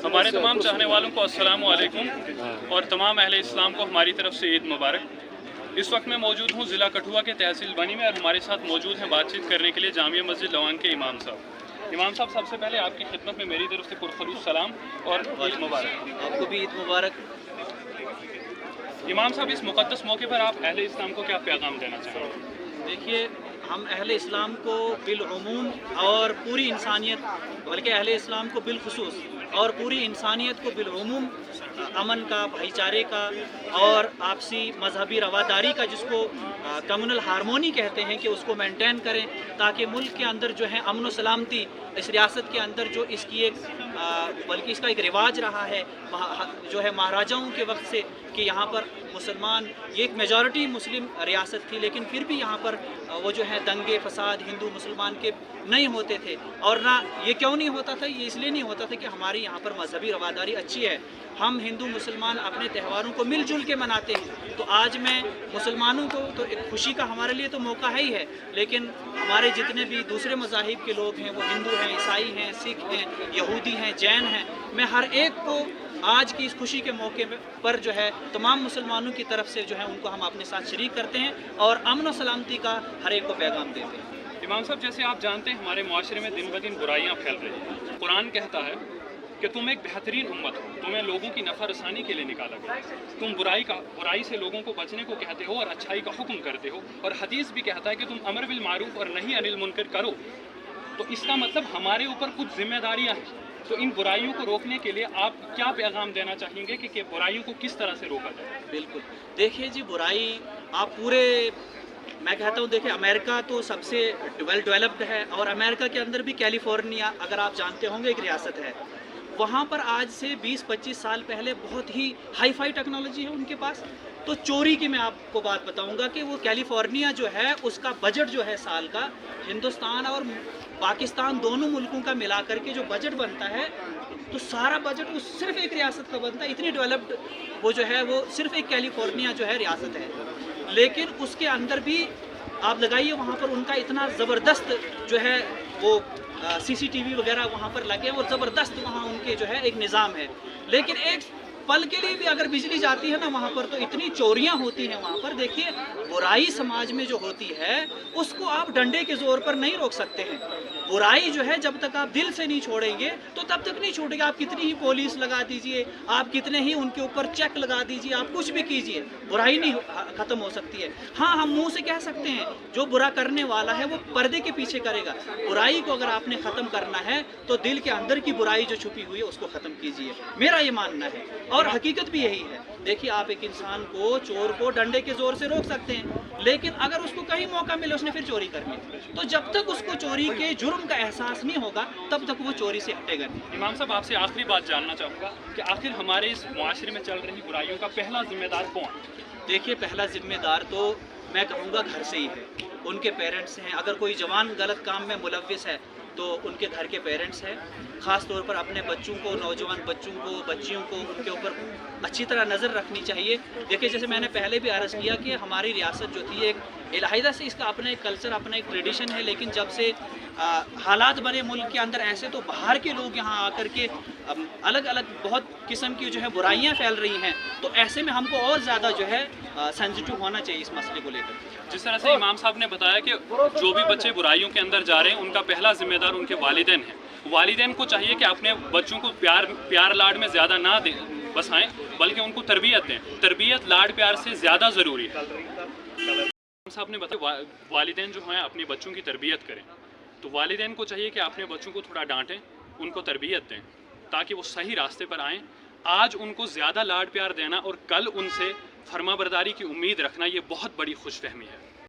हमारे तमाम चाहने वालों को अस्सलाम वालेकुम और तमाम अहले इस्लाम को हमारी तरफ से ईद मुबारक। इस वक्त मैं मौजूद हूँ ज़िला कठुआ के तहसील बनी में और हमारे साथ मौजूद हैं बातचीत करने के लिए जामिया मस्जिद लवान के इमाम साहब। इमाम साहब, सबसे पहले आपकी खिदमत में मेरी तरफ से पुरखलूस सलाम और ईद मुबारक। आपको भी ईद मुबारक। इमाम साहब, इस मुक़द्दस मौके पर आप अहले इस्लाम को क्या पैगाम देना चाहेंगे? देखिए, हम अहले इस्लाम को बिलउमूम और पूरी इंसानियत, बल्कि अहले इस्लाम को बिलखुसूस और पूरी इंसानियत को बिलउमूम अमन का, भाईचारे का और आपसी मजहबी रवादारी का, जिसको कम्युनल हारमोनी कहते हैं, कि उसको मेंटेन करें ताकि मुल्क के अंदर जो है अमन व सलामती, इस रियासत के अंदर जो इसकी एक बल्कि इसका एक रिवाज रहा है जो है महाराजाओं के वक्त से, कि यहाँ पर मुसलमान, ये एक मेजॉरिटी मुस्लिम रियासत थी, लेकिन फिर भी यहाँ पर वो जो है दंगे फसाद हिंदू मुसलमान के नहीं होते थे। और ना ये क्यों नहीं होता था, ये इसलिए नहीं होता था कि हमारी यहाँ पर मजहबी रवादारी अच्छी है। हम हिंदू मुसलमान अपने त्योहारों को मिलजुल के मनाते हैं। तो आज मैं मुसलमानों को तो एक खुशी का हमारे लिए तो मौका है ही है, लेकिन हमारे जितने भी दूसरे मज़ाहिब के लोग हैं, वो हिंदू हैं, ईसाई हैं, सिख हैं, यहूदी हैं, जैन हैं, मैं हर एक को आज की इस खुशी के मौके पर जो है तमाम मुसलमानों की तरफ से जो है उनको हम अपने साथ शरीक करते हैं और अमन व सलामती का हर एक को पैगाम देते हैं। इमाम साहब, जैसे आप जानते हैं हमारे माशरे में दिन ब दिन बुराइयाँ फैल रही हैं। कुरान कहता है कि तुम एक बेहतरीन उम्मत हो, तुम्हें लोगों की नफ़ा रसानी के लिए निकाला गया। तुम बुराई से लोगों को बचने को कहते हो और अच्छाई का हुक्म करते हो, और हदीस भी कहता है कि तुम अमर बिल मारूफ और नहीं अनिल मुनकर करो। तो इसका मतलब हमारे ऊपर कुछ जिम्मेदारियाँ हैं। तो इन बुराइयों को रोकने के लिए आप क्या पैगाम देना चाहेंगे कि बुराइयों को किस तरह से रोका जाए? बिल्कुल, देखिए जी, बुराई आप पूरे, मैं कहता हूँ, देखिए अमेरिका तो सबसे वेल डेवलप्ड है, और अमेरिका के अंदर भी कैलिफोर्निया, अगर आप जानते होंगे, एक रियासत है। वहाँ पर आज से 20-25 साल पहले बहुत ही हाई फाई टेक्नोलॉजी है उनके पास। तो चोरी की मैं आपको बात बताऊंगा कि वो कैलिफोर्निया जो है, उसका बजट जो है साल का, हिंदुस्तान और पाकिस्तान दोनों मुल्कों का मिला करके जो बजट बनता है, तो सारा बजट वो सिर्फ एक रियासत का बनता है। इतनी डेवलप्ड वो जो है, वो सिर्फ एक कैलिफोर्निया जो है रियासत है। लेकिन उसके अंदर भी आप लगाइए, वहाँ पर उनका इतना ज़बरदस्त जो है वो CCTV वगैरह वहाँ पर लगे, और ज़बरदस्त वहाँ उनके जो है एक निज़ाम है। लेकिन एक पल के लिए भी अगर बिजली जाती है ना वहाँ पर, तो इतनी चोरियाँ होती हैं वहाँ पर। देखिए, बुराई समाज में जो होती है उसको आप डंडे के ज़ोर पर नहीं रोक सकते हैं। बुराई जो है, जब तक आप दिल से नहीं छोड़ेंगे तो तब तक नहीं छोड़ेंगे। आप कितनी ही पुलिस लगा दीजिए, आप कितने ही उनके ऊपर चेक लगा दीजिए, आप कुछ भी कीजिए, बुराई नहीं ख़त्म हो सकती है। हाँ, हम मुंह से कह सकते हैं जो बुरा करने वाला है वो पर्दे के पीछे करेगा। बुराई को अगर आपने ख़त्म करना है तो दिल के अंदर की बुराई जो छुपी हुई है उसको ख़त्म कीजिए, मेरा ये मानना है। और हकीकत भी यही है। देखिए, आप एक इंसान को, चोर को डंडे के जोर से रोक सकते हैं, लेकिन अगर उसको कहीं मौका मिले उसने फिर चोरी करनी, तो जब तक उसको चोरी के जुर्म का एहसास नहीं होगा तब तक वो चोरी से हटेगा नहीं। इमाम साहब, आपसे आखिरी बात जानना चाहूँगा कि आखिर हमारे इस मुआशरे में चल रही बुराइयों का पहला जिम्मेदार कौन? देखिए, पहला जिम्मेदार तो मैं कहूँगा घर से ही है, उनके पेरेंट्स हैं। अगर कोई जवान गलत काम में मुलव्विस है तो उनके घर के पेरेंट्स हैं। ख़ास तौर पर अपने बच्चों को, नौजवान बच्चों को, बच्चियों को, उनके ऊपर अच्छी तरह नज़र रखनी चाहिए। देखिए, जैसे मैंने पहले भी अर्ज़ किया कि हमारी रियासत जो थी, एक इलाहिदा से इसका अपना एक कल्चर, अपना एक ट्रेडिशन है, लेकिन जब से हालात बने मुल्क के अंदर ऐसे, तो बाहर के लोग यहाँ आकर के अलग अलग बहुत किस्म की जो है बुराइयाँ फैल रही हैं। तो ऐसे में हमको और ज़्यादा जो है सेंसिटिव होना चाहिए इस मसले को लेकर। जिस तरह से इमाम साहब ने बताया कि जो भी बच्चे बुराइयों के अंदर जा रहे हैं उनका पहला जिम्मेदार उनके वालिदैन हैं। वालिदैन को चाहिए कि अपने बच्चों को प्यार लाड में ज़्यादा ना दें बसाएं, बल्कि उनको तरबियत दें। तरबियत लाड प्यार से ज़्यादा ज़रूरी है। इमाम साहब ने बताया वालिदैन जो हैं अपने बच्चों की तरबियत करें, तो वालिदैन को चाहिए कि अपने बच्चों को थोड़ा डांटें, उनको तरबियत दें, ताकि वो सही रास्ते पर आएँ। आज उनको ज़्यादा लाड प्यार देना और कल उनसे फर्माबरदारी की उम्मीद रखना, ये बहुत बड़ी खुशफहमी है।